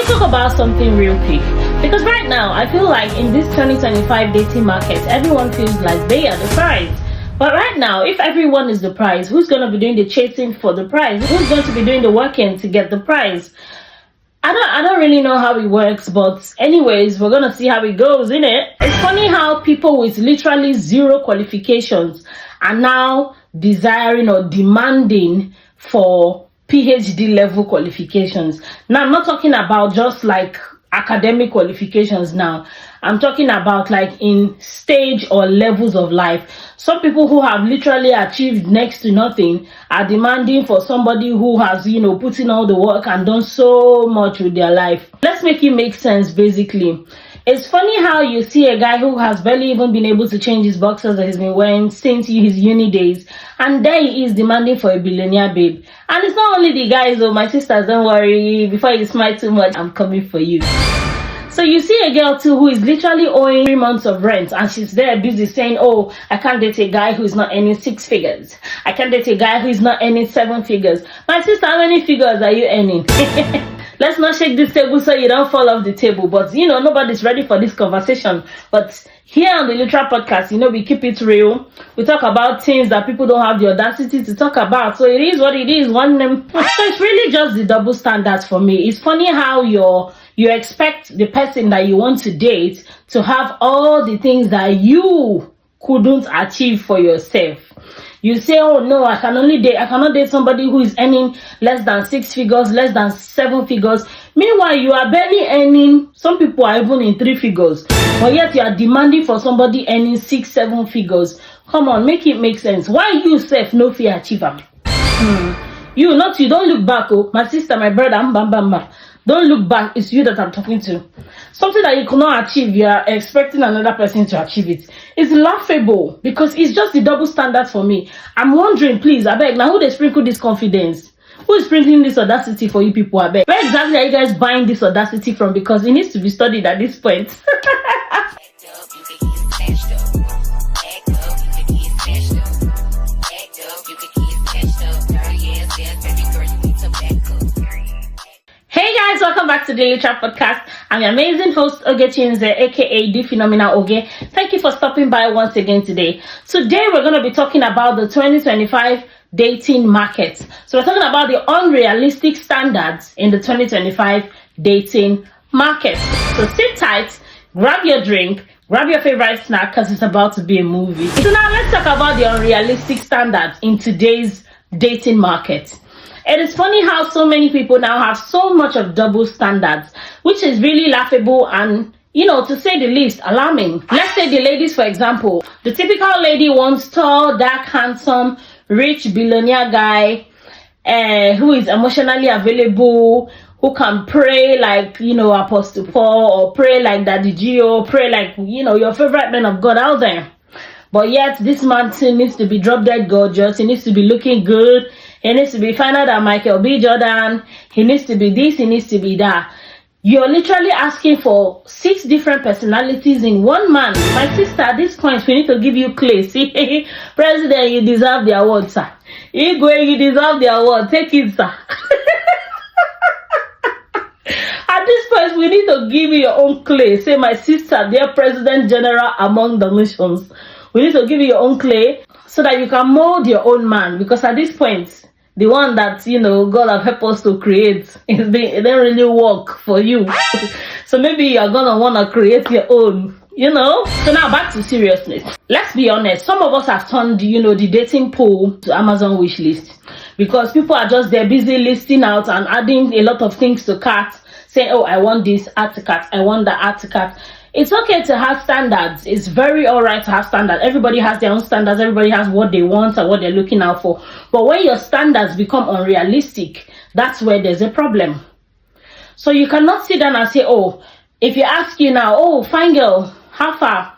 talk about something real quick, because right now I feel like in this 2025 dating market, everyone feels like they are the prize. But right now, if everyone is the prize, who's going to be doing the chasing for the prize? Who's going to be doing the working to get the prize? I don't really know how it works, but anyways, we're gonna see how it goes, innit? It's funny how people with literally zero qualifications are now desiring or demanding for PhD level qualifications. Now, I'm not talking about just like academic qualifications now. I'm talking about like in stage or levels of life. Some people who have literally achieved next to nothing are demanding for somebody who has, you know, put in all the work and done so much with their life. Let's make it make sense, basically. It's funny how you see a guy who has barely even been able to change his boxers that he's been wearing since his uni days, and there he is demanding for a billionaire babe. And it's not only the guys, though. My sisters, don't worry, before you smile too much, I'm coming for you. So you see a girl too who is literally owing 3 months of rent, and she's there busy saying, oh, I can't date a guy who's not earning 6 figures. I can't date a guy who's not earning 7 figures. My sister, how many figures are you earning? Let's not shake this table so you don't fall off the table. But, you know, nobody's ready for this conversation. But here on the Literal Podcast, you know, we keep it real. We talk about things that people don't have the audacity to talk about. So it is what it is. One name. So it's really just the double standards for me. It's funny how you expect the person that you want to date to have all the things that you couldn't achieve for yourself. You say, oh no, I cannot date somebody who is earning less than 6 figures, less than 7 figures. Meanwhile, you are barely earning, some people are even in 3 figures, but yet you are demanding for somebody earning 6, 7 figures. Come on, make it make sense. Why you self no fear achiever? You don't look back, oh, my sister, my brother, bam. Don't look back, it's you that I'm talking to. Something that you cannot achieve, you are expecting another person to achieve it. It's laughable because it's just the double standard for me. I'm wondering, please, I beg, now who they sprinkle this confidence? Who is sprinkling this audacity for you people, I beg? Where exactly are you guys buying this audacity from? Because it needs to be studied at this point. Hey guys, welcome back to the Literal Podcast. I'm your amazing host, Oge Chinze, aka The Phenomenal Oge. Thank you for stopping by once again today. Today we're going to be talking about the 2025 dating market. So we're talking about the unrealistic standards in the 2025 dating market. So sit tight, grab your drink, grab your favorite snack because it's about to be a movie. So now let's talk about the unrealistic standards in today's dating market. It is funny how so many people now have so much of double standards, which is really laughable and, you know, to say the least, alarming. Let's say the ladies, for example. The typical lady wants tall, dark, handsome, rich, billionaire guy who is emotionally available, who can pray like, you know, Apostle Paul, or pray like Daddy Gio, pray like, you know, your favorite man of God out there. But yet, this man still needs to be drop dead gorgeous. He needs to be looking good. He needs to be finer than Michael B. Jordan. He needs to be this. He needs to be that. You're literally asking for 6 different personalities in one man. My sister, at this point, we need to give you clay. See, President, you deserve the award, sir. Igwe, you deserve the award. Take it, sir. At this point, we need to give you your own clay. Say, my sister, dear President General among the nations. We need to give you your own clay so that you can mold your own man. Because at this point, the one that, you know, God have helped us to create, it didn't really work for you. So maybe you're going to want to create your own, you know. So now back to seriousness. Let's be honest. Some of us have turned, you know, the dating pool to Amazon wish list. Because people are just there busy listing out and adding a lot of things to cart. Saying, oh, I want this, add to cart. I want that, add to cart. It's okay to have standards. It's very alright to have standards. Everybody has their own standards. Everybody has what they want and what they're looking out for. But when your standards become unrealistic, that's where there's a problem. So you cannot sit down and say, oh, if you ask you now, oh, fine girl, how far?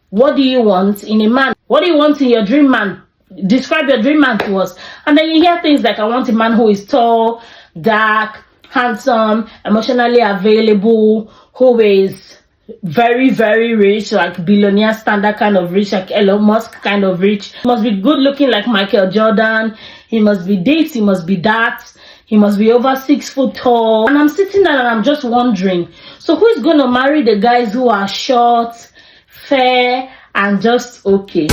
What do you want in a man? What do you want in your dream man? Describe your dream man to us. And then you hear things like, I want a man who is tall, dark, handsome, emotionally available, who is very, very rich, like billionaire standard kind of rich, like Elon Musk kind of rich. He must be good looking like Michael Jordan. He must be this, he must be that. he must be over 6 foot tall. And I'm sitting there and I'm just wondering, so who's gonna marry the guys who are short, fair, and just okay?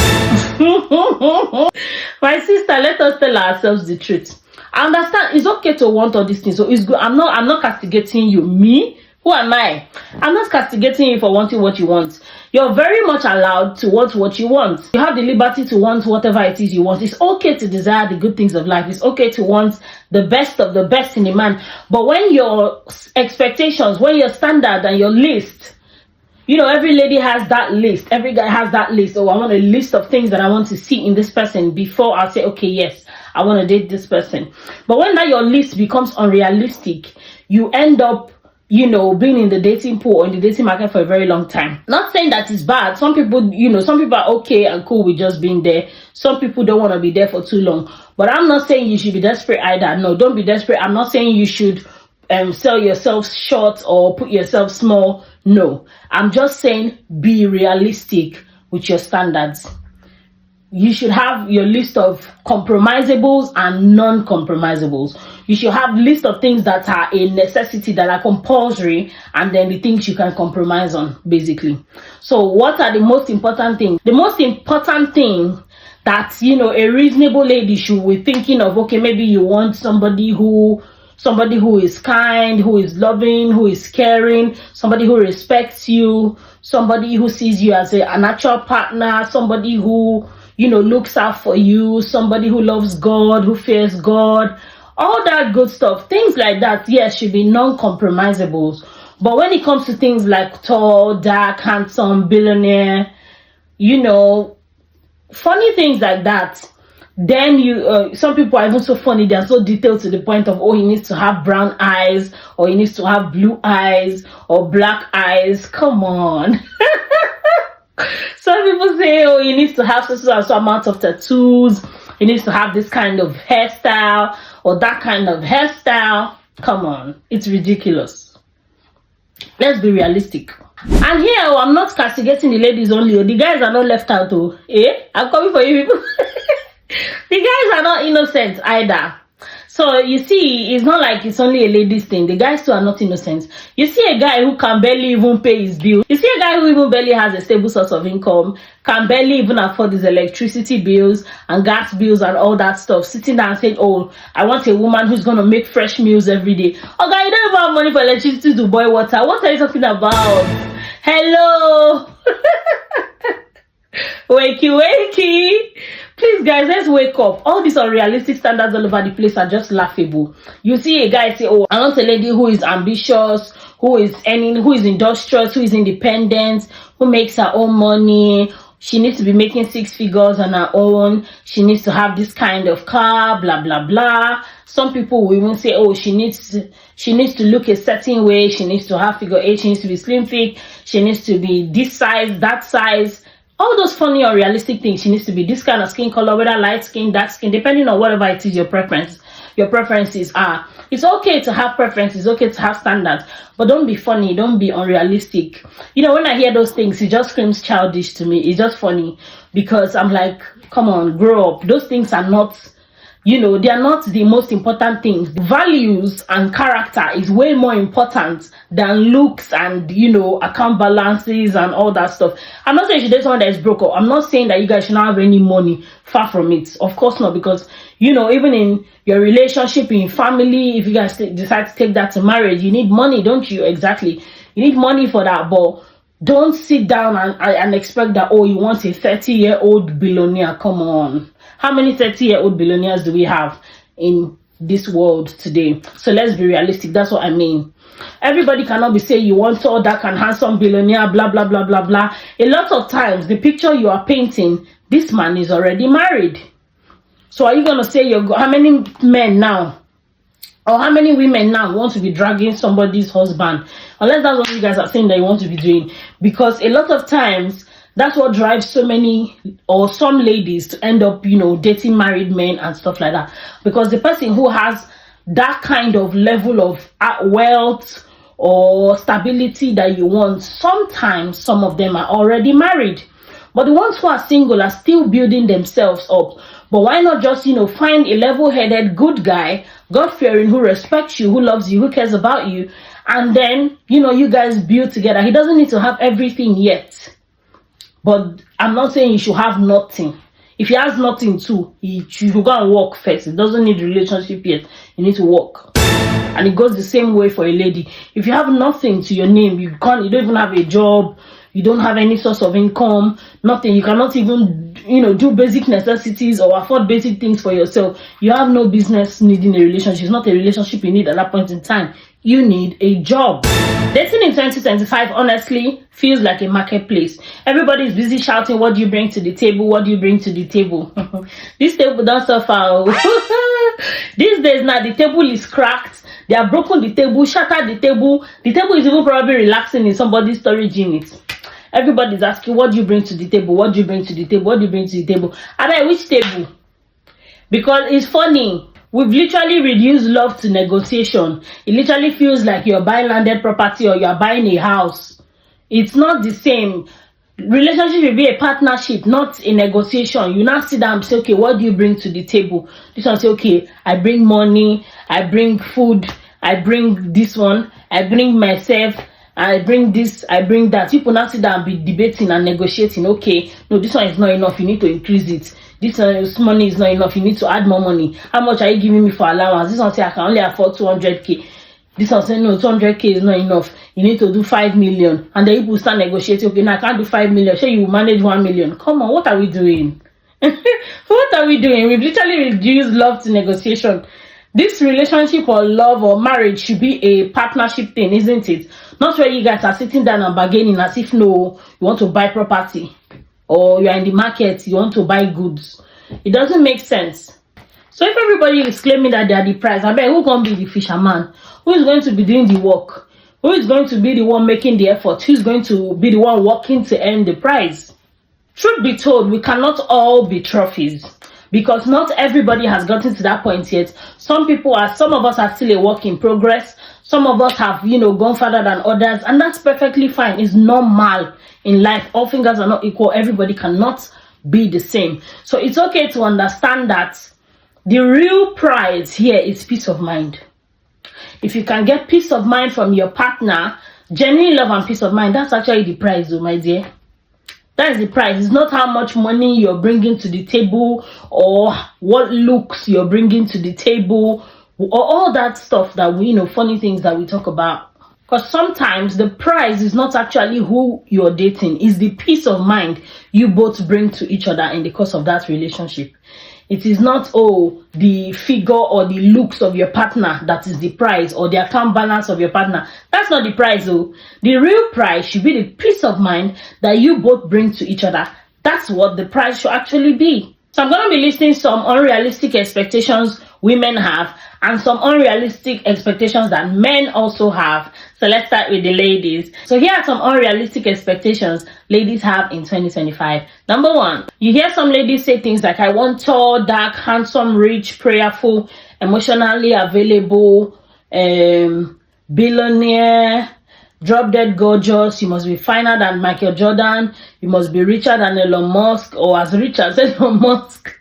My sister, let us tell ourselves the truth. I understand it's okay to want all these things, so it's good. I'm not castigating you. Me, who am I? I'm not castigating you for wanting what you want. You're very much allowed to want what you want. You have the liberty to want whatever it is you want. It's okay to desire the good things of life. It's okay to want the best of the best in a man. But when your expectations, when your standard and your list, you know, every lady has that list. Every guy has that list. Oh, I want a list of things that I want to see in this person before I say, okay, yes, I want to date this person. But when that your list becomes unrealistic, you end up, you know, being in the dating pool or in the dating market for a very long time. Not saying that it's bad. Some people, you know, some people are okay and cool with just being there. Some people don't want to be there for too long. But I'm not saying you should be desperate either. No, don't be desperate. I'm not saying you should sell yourself short or put yourself small. No, I'm just saying be realistic with your standards. You should have your list of compromisables and non-compromisables. You should have list of things that are a necessity, that are compulsory, and then the things you can compromise on, basically. So what are the most important things? The most important thing that, you know, a reasonable lady should be thinking of, okay, maybe you want somebody who is kind, who is loving, who is caring, somebody who respects you, somebody who sees you as a natural partner, somebody who, you know, looks out for you, somebody who loves God, who fears God, all that good stuff. Things like that, yes, should be non-compromisables. But when it comes to things like tall, dark, handsome, billionaire, you know, funny things like that, then you some people are even so funny, they're so detailed to the point of, oh, he needs to have brown eyes, or he needs to have blue eyes or black eyes. Come on. Some people say, oh, he needs to have so amount of tattoos, he needs to have this kind of hairstyle or that kind of hairstyle. Come on, it's ridiculous. Let's be realistic. And here, I'm not castigating the ladies only. The guys are not left out. I'm coming for you people. The guys are not innocent either. So you see, it's not like it's only a ladies thing. The guys too are not innocent. You see a guy who can barely even pay his bill. You see a guy who even barely has a stable source of income, can barely even afford his electricity bills and gas bills and all that stuff, sitting there and saying, oh, I want a woman who's going to make fresh meals every day. Oh, guy, you don't even have money for electricity to boil water. What are you talking about? Hello. Wakey, wakey. Please, guys, let's wake up. All these unrealistic standards all over the place are just laughable. You see a guy say, oh, I want a lady who is ambitious, who is earning, who is industrious, who is independent, who makes her own money. She needs to be making 6 figures on her own. She needs to have this kind of car, blah, blah, blah. Some people will even say, oh, she needs to look a certain way. She needs to have figure 8. She needs to be slim fit. She needs to be this size, that size. All those funny or realistic things. She needs to be this kind of skin color, whether light skin, dark skin, depending on whatever it is your preferences are. It's okay to have preferences, it's okay to have standards, but don't be funny, don't be unrealistic. You know, when I hear those things, it just screams childish to me. It's just funny because I'm like, come on, grow up. Those things are not, you know, they are not the most important things. Values and character is way more important than looks and, you know, account balances and all that stuff. I'm not saying you should date someone that is broke up. I'm not saying that you guys should not have any money. Far from it. Of course not, because, you know, even in your relationship, in family, if you guys decide to take that to marriage, you need money, don't you? Exactly. You need money for that, but don't sit down and expect that, oh, you want a 30-year-old billionaire. Come on. How many 30-year-old billionaires do we have in this world today? So let's be realistic. That's what I mean. Everybody cannot be saying you want all that and handsome billionaire, blah, blah, blah, blah, blah. A lot of times, the picture you are painting, this man is already married. So are you going to say how many men now or how many women now want to be dragging somebody's husband? Unless that's what you guys are saying that you want to be doing. Because a lot of times, that's what drives so many or some ladies to end up, you know, dating married men and stuff like that. Because the person who has that kind of level of wealth or stability that you want, sometimes some of them are already married. But the ones who are single are still building themselves up. But why not just, find a level-headed, good guy, God-fearing, who respects you, who loves you, who cares about you, and then, you guys build together. He doesn't need to have everything yet. But I'm not saying he should have nothing. If he has nothing too, he should go and work first. He doesn't need relationship yet. You need to work. And it goes the same way for a lady. If you have nothing to your name, you don't even have a job, you don't have any source of income, nothing, you cannot even, do basic necessities or afford basic things for yourself, you have no business needing a relationship. It's not a relationship you need at that point in time. You need a job. Dating in 2025 honestly feels like a marketplace. Everybody is busy shouting, what do you bring to the table? What do you bring to the table? This table don't suffer. These days now, the table is cracked. They have broken the table, shattered the table. The table is even probably relaxing in somebody's storage unit. Everybody's asking, what do you bring to the table? What do you bring to the table? What do you bring to the table? And then which table? Because it's funny. We've literally reduced love to negotiation. It literally feels like you're buying landed property or you're buying a house. It's not the same. Relationship will be a partnership, not a negotiation. You now sit down and say, okay, what do you bring to the table? This one say, okay, I bring money, I bring food, I bring this one, I bring myself, I bring this, I bring that. People now sit down and be debating and negotiating. Okay, no, this one is not enough, you need to increase it. This money is not enough, you need to add more money. How much are you giving me for allowance? This one say I can only afford 200k. This one say no, 200k is not enough, you need to do 5 million. And then people start negotiating. Okay, now I can't do 5 million, sure you will manage 1 million. Come on, what are we doing? What are we doing? We've literally reduced love to negotiation. This relationship or love or marriage should be a partnership thing, isn't it? Not where you guys are sitting down and bargaining as if no, you want to buy property, or you're in the market, you want to buy goods. It doesn't make sense. So if everybody is claiming that they are the prize, I bet who's going to be the fisherman? Who is going to be doing the work? Who is going to be the one making the effort? Who is going to be the one working to earn the prize? Truth be told, we cannot all be trophies, because not everybody has gotten to that point yet. Some of us are still a work in progress. Some of us have, gone further than others, and that's perfectly fine. It's normal in life. All fingers are not equal. Everybody cannot be the same. So it's okay to understand that the real prize here is peace of mind. If you can get peace of mind from your partner, genuine love and peace of mind, that's actually the prize, my dear. That is the prize. It's not how much money you're bringing to the table or what looks you're bringing to the table or all that stuff that we, funny things that we talk about. Because sometimes the prize is not actually who you're dating. It's the peace of mind you both bring to each other in the course of that relationship. It is not, the figure or the looks of your partner that is the prize, or the account balance of your partner. That's not the prize, though. The real prize should be the peace of mind that you both bring to each other. That's what the prize should actually be. So I'm going to be listing some unrealistic expectations women have and some unrealistic expectations that men also have. So let's start with the ladies. So here are some unrealistic expectations ladies have in 2025. Number one, you hear some ladies say things like, I want tall, dark, handsome, rich, prayerful, emotionally available, billionaire, drop dead gorgeous, you must be finer than Michael Jordan, you must be richer than Elon Musk, or as rich as Elon Musk.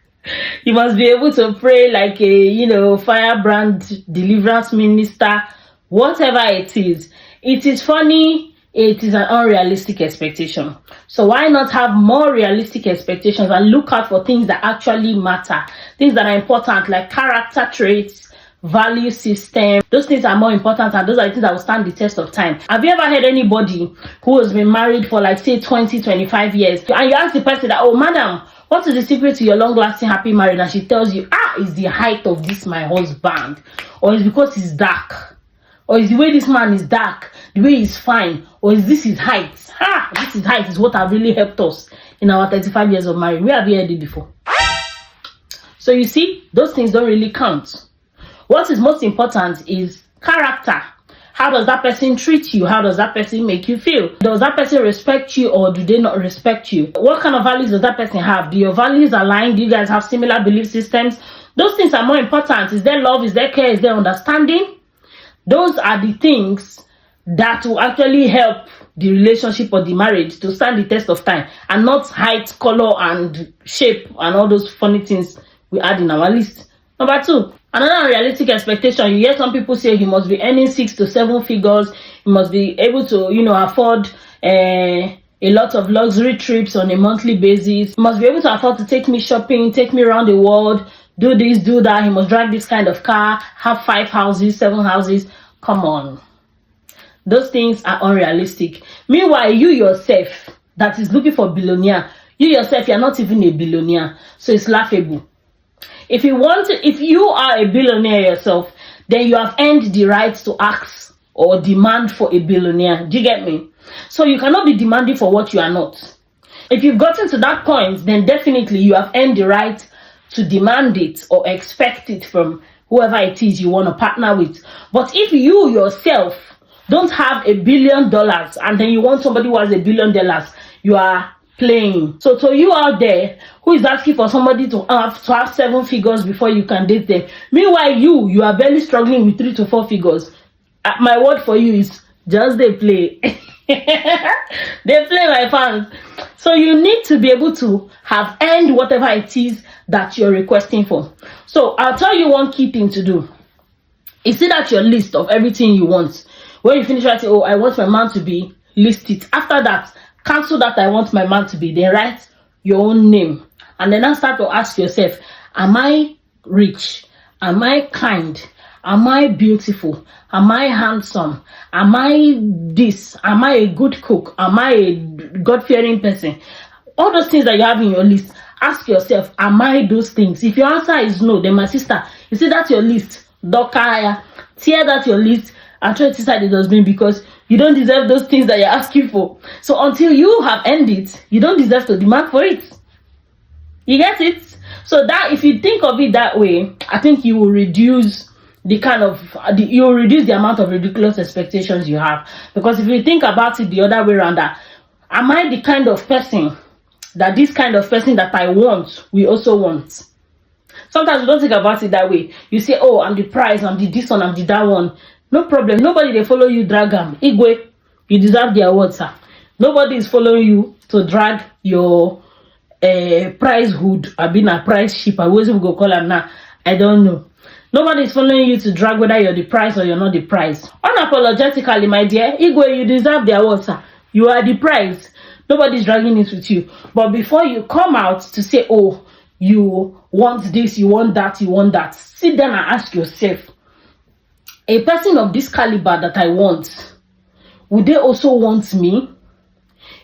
You must be able to pray like a, firebrand deliverance minister, whatever it is. It is funny, it is an unrealistic expectation. So why not have more realistic expectations and look out for things that actually matter, things that are important, like character traits, value system. Those things are more important, and those are the things that will stand the test of time. Have you ever heard anybody who has been married for like say 20-25 years, and you ask the person that, oh madam, what is the secret to your long-lasting happy marriage? And she tells you, it's the height of this my husband, or it's because he's dark, or it's the way this man is dark, the way he's fine, or is this his height? This is height is what have really helped us in our 35 years of marriage. Where have you heard it before? So you see, those things don't really count. What is most important is character. How does that person treat you? How does that person make you feel? Does that person respect you, or do they not respect you? What kind of values does that person have? Do your values align? Do you guys have similar belief systems? Those things are more important. Is there love? Is there care? Is there understanding? Those are the things that will actually help the relationship or the marriage to stand the test of time, and not height, color, and shape, and all those funny things we add in our list. Number 2, another unrealistic expectation. You hear some people say he must be earning 6 to 7 figures. He must be able to, afford a lot of luxury trips on a monthly basis. He must be able to afford to take me shopping, take me around the world, do this, do that. He must drive this kind of car, have 5 houses, 7 houses. Come on. Those things are unrealistic. Meanwhile, you yourself that is looking for billionaire, you yourself, you're not even a billionaire. So it's laughable. If you are a billionaire yourself, then you have earned the right to ask or demand for a billionaire. Do you get me? So you cannot be demanding for what you are not. If you've gotten to that point, then definitely you have earned the right to demand it or expect it from whoever it is you want to partner with. But if you yourself don't have $1 billion and then you want somebody who has $1 billion, you are playing. So to you out there who is asking for somebody to have 7 figures before you can date them, meanwhile you are barely struggling with 3 to 4 figures, my word for you is just they play. They play, my fans. So you need to be able to have earned whatever it is that you're requesting for. So I'll tell you one key thing to do. Is see that your list of everything you want. When you finish writing, oh, I want my man to be, list it. After that, cancel that I want my man to be. Then write your own name. And then now start to ask yourself, am I rich? Am I kind? Am I beautiful? Am I handsome? Am I this? Am I a good cook? Am I a God-fearing person? All those things that you have in your list, ask yourself, am I those things? If your answer is no, then my sister, you see that's your list. Dokaya, tear that your list and throw it inside the dustbin, because you don't deserve those things that you're asking for. So until you have earned it, you don't deserve to demand for it. You get it? So that if you think of it that way, I think you will reduce you'll reduce the amount of ridiculous expectations you have. Because if you think about it the other way around, that am I the kind of person that this kind of person that I want, we also want? Sometimes we don't think about it that way. You say, oh, I'm the prize, I'm the this one, I'm the that one. No problem. Nobody they follow you drag them. Igwe, you deserve the award, sir. Nobody is following you to drag your prize hood. I've been a prize ship. I wasn't go call them now. I don't know. Nobody is following you to drag whether you're the prize or you're not the prize. Unapologetically, my dear, Igwe, you deserve the award, sir. You are the prize. Nobody's dragging it with you. But before you come out to say, oh, you want this, you want that, sit down and ask yourself, a person of this caliber that I want, would they also want me?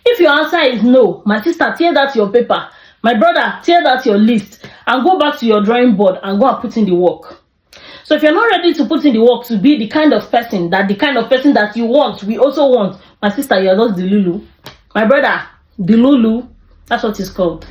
If your answer is no, my sister, tear that your paper. My brother, tear that your list and go back to your drawing board and go and put in the work. So if you're not ready to put in the work to be the kind of person that you want, we also want, my sister, you're just the Lulu. My brother, the Lulu, that's what it's called.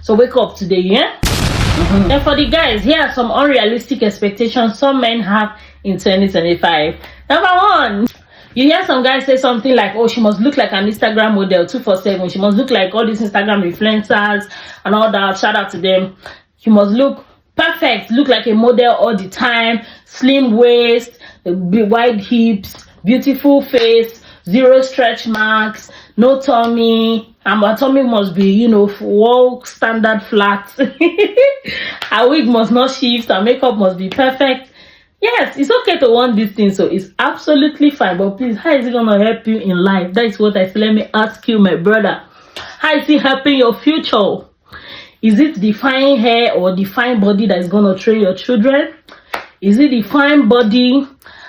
So wake up today, yeah? And for the guys, here are some unrealistic expectations some men have in 2025. Number 1, you hear some guys say something like, oh, she must look like an Instagram model 247. She must look like all these Instagram influencers and all that. Shout out to them. She must look perfect, look like a model all the time, slim waist, wide hips, beautiful face, 0 stretch marks, no tummy, and her tummy must be, world standard flat. Her wig must not shift, her makeup must be perfect. Yes, it's okay to want these things, so it's absolutely fine. But please, how is it gonna help you in life? That is what I say. Let me ask you, my brother. How is it helping your future? Is it the fine hair or the fine body that is gonna train your children? Is it the fine body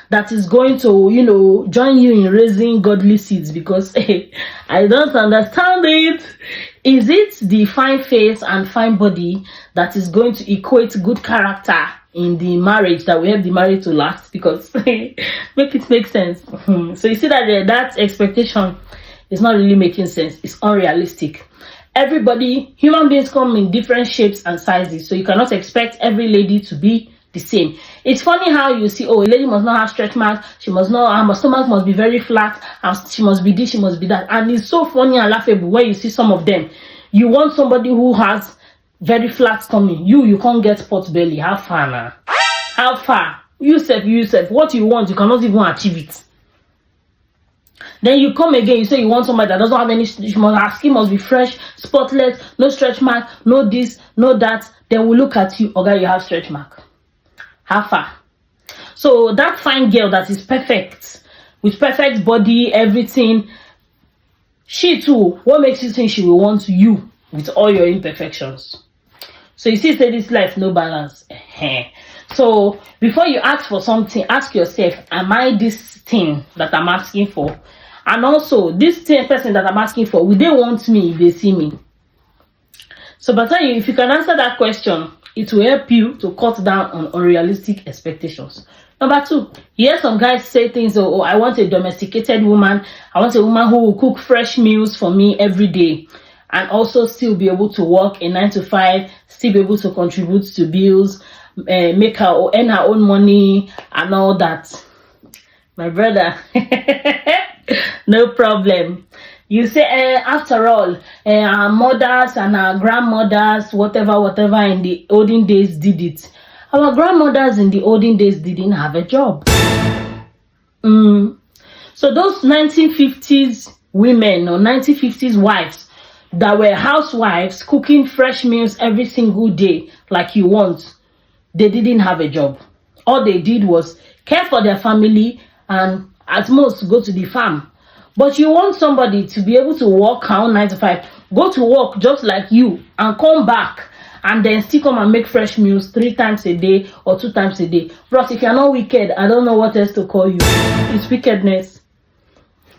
that is going to, join you in raising godly seeds? Because I don't understand it. Is it the fine face and fine body that is going to equate good character in the marriage that will help the marriage to last? Because make it make sense. So you see that that expectation is not really making sense. It's unrealistic. Everybody, human beings come in different shapes and sizes, so you cannot expect every lady to be the same. It's funny how you see, oh, a lady must not have stretch marks, she must not, her stomach must be very flat, and she must be this, she must be that. And it's so funny and laughable when you see some of them. You want somebody who has very flat stomach. You can't get pot belly. How far now? How far? Yourself, what you want, you cannot even achieve it. Then you come again, you say you want somebody that doesn't have any, her skin must be fresh, spotless, no stretch mark, no this, no that. Then we look at you, okay, you have stretch mark. How far? So that fine girl that is perfect, with perfect body, everything, she too, what makes you think she will want you with all your imperfections? So you see, say this life no balance. So before you ask for something, ask yourself, am I this thing that I'm asking for? And also, this person that I'm asking for, will they want me if they see me? So by the time if you can answer that question, it will help you to cut down on unrealistic expectations. Number 2, hear some guys say things, oh, I want a domesticated woman. I want a woman who will cook fresh meals for me every day, and also still be able to work a 9 to 5, still be able to contribute to bills, make her or earn her own money and all that. My brother, no problem. You say, after all, our mothers and our grandmothers, whatever in the olden days did it. Our grandmothers in the olden days didn't have a job. So those 1950s women or 1950s wives that were housewives cooking fresh meals every single day like you want, they didn't have a job. All they did was care for their family and at most go to the farm. But you want somebody to be able to work out 9 to 5, go to work just like you and come back and then still come and make fresh meals 3 times a day or 2 times a day. Bros, if you're not wicked, I don't know what else to call you. It's wickedness.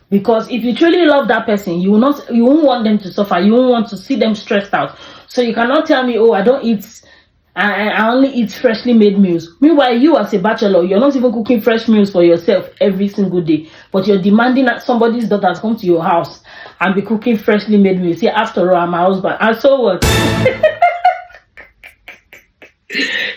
Because if you truly love that person, you won't want them to suffer. You won't want to see them stressed out. So you cannot tell me, oh, I don't eat, I only eat freshly made meals. Meanwhile, you as a bachelor, you're not even cooking fresh meals for yourself every single day, but you're demanding that somebody's daughter come to your house and be cooking freshly made meals. Say, after all, I'm my husband. And so what?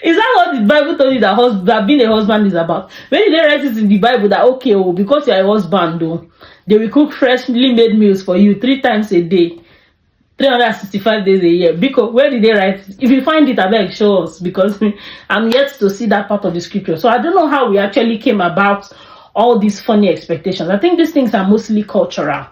Is that what the Bible told you that being a husband is about? When did they write it in the Bible that, okay, oh, because you're a husband, though, they will cook freshly made meals for you 3 times a day, 365 days a year? Because where did they write it? If you find it, I beg, show us, because I'm yet to see that part of the scripture. So I don't know how we actually came about all these funny expectations. I think these things are mostly cultural.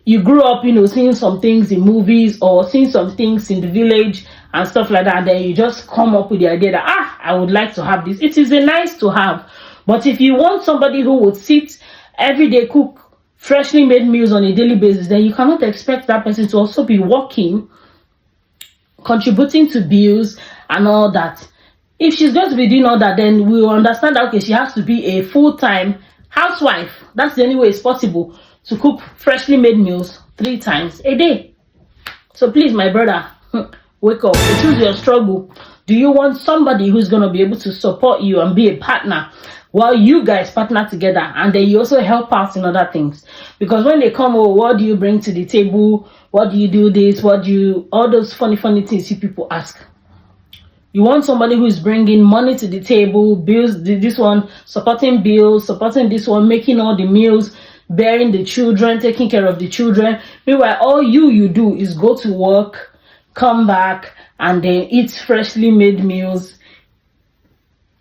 You grew up, seeing some things in movies or seeing some things in the village and stuff like that, and then you just come up with the idea that, I would like to have this. It is a nice to have. But if you want somebody who would sit every day, cook freshly made meals on a daily basis, then you cannot expect that person to also be working, contributing to bills and all that. If she's going to be doing all that, then we will understand that, okay, she has to be a full-time housewife. That's the only way it's possible to cook freshly made meals 3 times a day. So please, my brother, wake up, choose your struggle. Do you want somebody who's going to be able to support you and be a partner while you guys partner together, and then you also help out in other things? Because when they come, oh, what do you bring to the table? What do you do this? All those funny things you people ask. You want somebody who is bringing money to the table, bills, this one, supporting bills, supporting this one, making all the meals, bearing the children, taking care of the children. Meanwhile, all you do is go to work, come back, and then eat freshly made meals,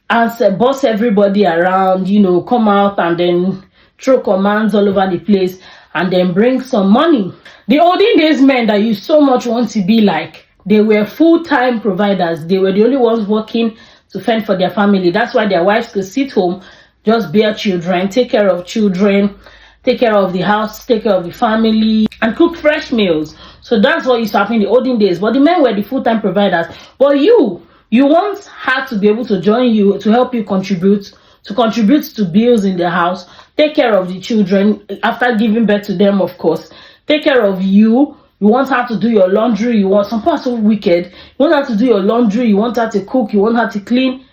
and boss everybody around, come out and then throw commands all over the place and then bring some money. The olden days men that you so much want to be like, they were full-time providers. They were the only ones working to fend for their family. That's why their wives could sit home, just bear children, take care of children, take care of the house, take care of the family, and cook fresh meals. So that's what used to happen in the olden days. But the men were the full-time providers. But you once had to be able to join you to help you contribute to bills in the house, take care of the children after giving birth to them, of course, take care of you. You want her to do your laundry. You want some people are so wicked. You want her to do your laundry. You want her to cook. You want her to clean.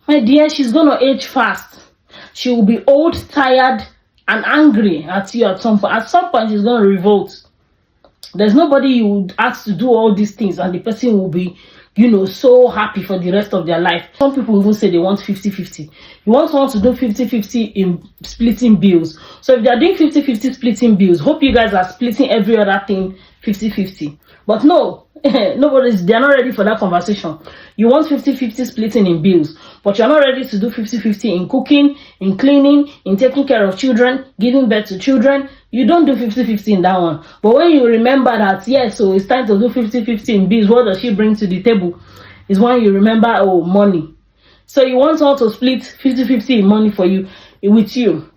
My dear, she's gonna age fast. She will be old, tired, and angry at you at some point. At some point, she's gonna revolt. There's nobody you would ask to do all these things, and the person will be, so happy for the rest of their life. Some people even say they want 50-50. You want someone to do 50-50 in splitting bills. So if they're doing 50-50 splitting bills, hope you guys are splitting every other thing 50-50. But no, they're not ready for that conversation. You want 50-50 splitting in bills, but you're not ready to do 50-50 in cooking, in cleaning, in taking care of children, giving birth to children, you don't do 50-50 in that one. But when you remember that, yes, so it's time to do 50-50 in bills, what does she bring to the table? Is when you remember, oh, money. So you want her to split 50-50 in money for you, with you.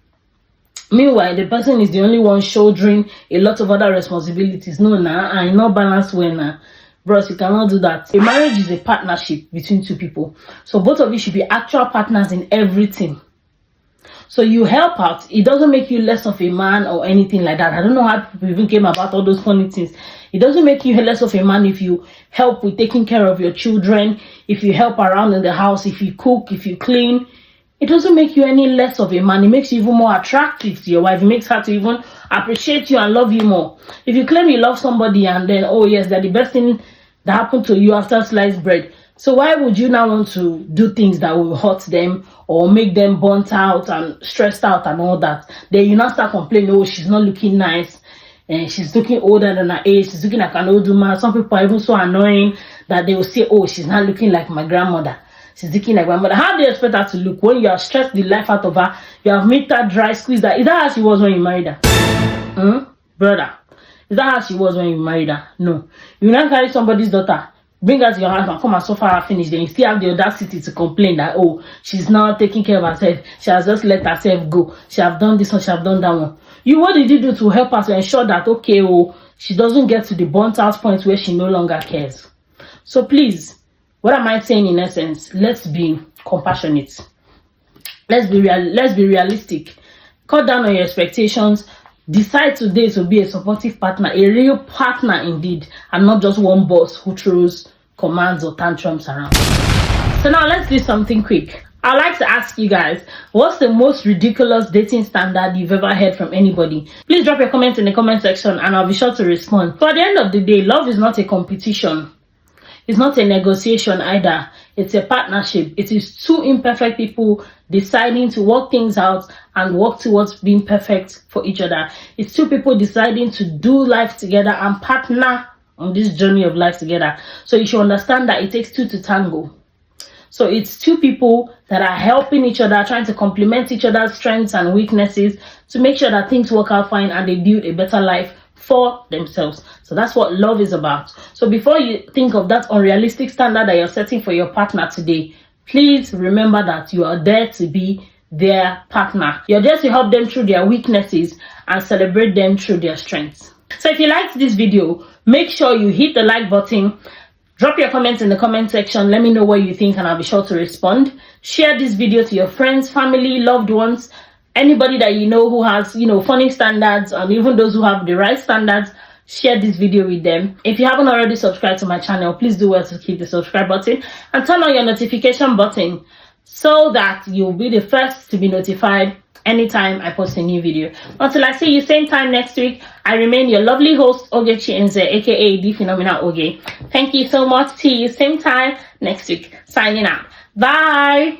Meanwhile, the person is the only one shouldering a lot of other responsibilities. No, I'm not balanced when bros, you cannot do that. A marriage is a partnership between two people. So both of you should be actual partners in everything. So you help out. It doesn't make you less of a man or anything like that. I don't know how people even came about all those funny things. It doesn't make you less of a man if you help with taking care of your children, if you help around in the house, if you cook, if you clean. It doesn't make you any less of a man. It makes you even more attractive to your wife. It makes her to even appreciate you and love you more. If you claim you love somebody and then, oh yes, they're the best thing that happened to you after sliced bread, so why would you now want to do things that will hurt them or make them burnt out and stressed out and all that? Then you now start complaining, oh, she's not looking nice and she's looking older than her age, she's looking like an old woman. Some people are even so annoying that they will say, oh, she's not looking like my grandmother. She's looking like my mother. How do you expect her to look when you have stressed the life out of her? You have made her dry, squeezed her. Is that how she was when you married her? Brother, is that how she was when you married her? No. You now carry somebody's daughter, bring her to your house and come and suffer her finish. Then you still have the audacity to complain that, oh, she's not taking care of herself. She has just let herself go. She have done this one, she have done that one. What did you do to help her to ensure that, okay, oh, she doesn't get to the burnt out point where she no longer cares? So please, what am I saying in essence? Let's be compassionate. Let's be realistic. Cut down on your expectations. Decide today to be a supportive partner, a real partner indeed, and not just one boss who throws commands or tantrums around. So now let's do something quick. I'd like to ask you guys, what's the most ridiculous dating standard you've ever heard from anybody? Please drop your comments in the comment section and I'll be sure to respond. So at the end of the day, love is not a competition. It's not a negotiation either. It's a partnership. It is two imperfect people deciding to work things out and work towards being perfect for each other. It's two people deciding to do life together and partner on this journey of life together. So you should understand that it takes two to tango. So it's two people that are helping each other, trying to complement each other's strengths and weaknesses to make sure that things work out fine and they build a better life for themselves. So that's what love is about. So before you think of that unrealistic standard that you're setting for your partner today, please remember that you are there to be their partner. You're there to help them through their weaknesses and celebrate them through their strengths. So if you liked this video, make sure you hit the like button. Drop your comments in the comment section. Let me know what you think and I'll be sure to respond. Share this video to your friends, family, loved ones, anybody that you know who has, funny standards, and even those who have the right standards. Share this video with them. If you haven't already subscribed to my channel, please do well to hit the subscribe button and turn on your notification button so that you'll be the first to be notified anytime I post a new video. Until I see you same time next week, I remain your lovely host, Oge Chienze, aka The Phenomenal Oge. Thank you so much. See you same time next week. Signing out. Bye.